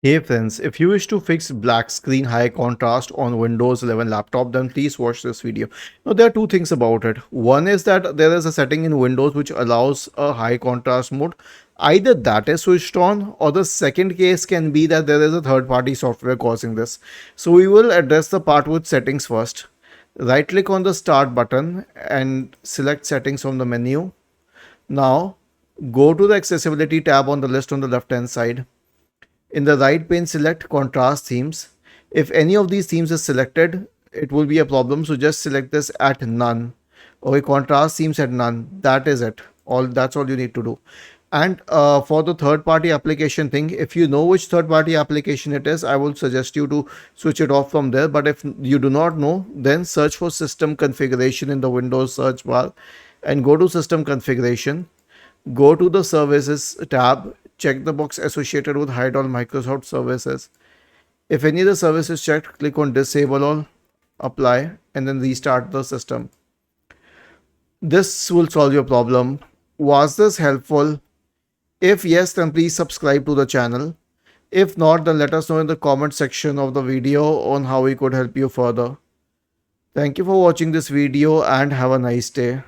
Hey friends, if you wish to fix black screen high contrast on Windows 11 laptop, then please watch this video. Now there are two things about it. One is that there is a setting in Windows which allows a high contrast mode. Either that is switched on, or the second case can be that there is a third party software causing this. So we will address the part with settings first. Right click on the start button and select settings from the menu. Now go to the accessibility tab on the list on the left hand side. In the right pane, select contrast themes. If any of these themes is selected, it will be a problem. So just select this at none. Okay, contrast themes at none. That is it. That's all you need to do. And for the third party application thing, if you know which third party application it is, I will suggest you to switch it off from there. But if you do not know, then search for system configuration in the Windows search bar and go to system configuration. Go to the services tab, check the box associated with hide all Microsoft services. If any of the service is checked, click on disable all, apply, and then restart the system. This will solve your problem. Was this helpful? If yes, then please subscribe to the channel. If not, then let us know in the comment section of the video on how we could help you further. Thank you for watching this video and have a nice day.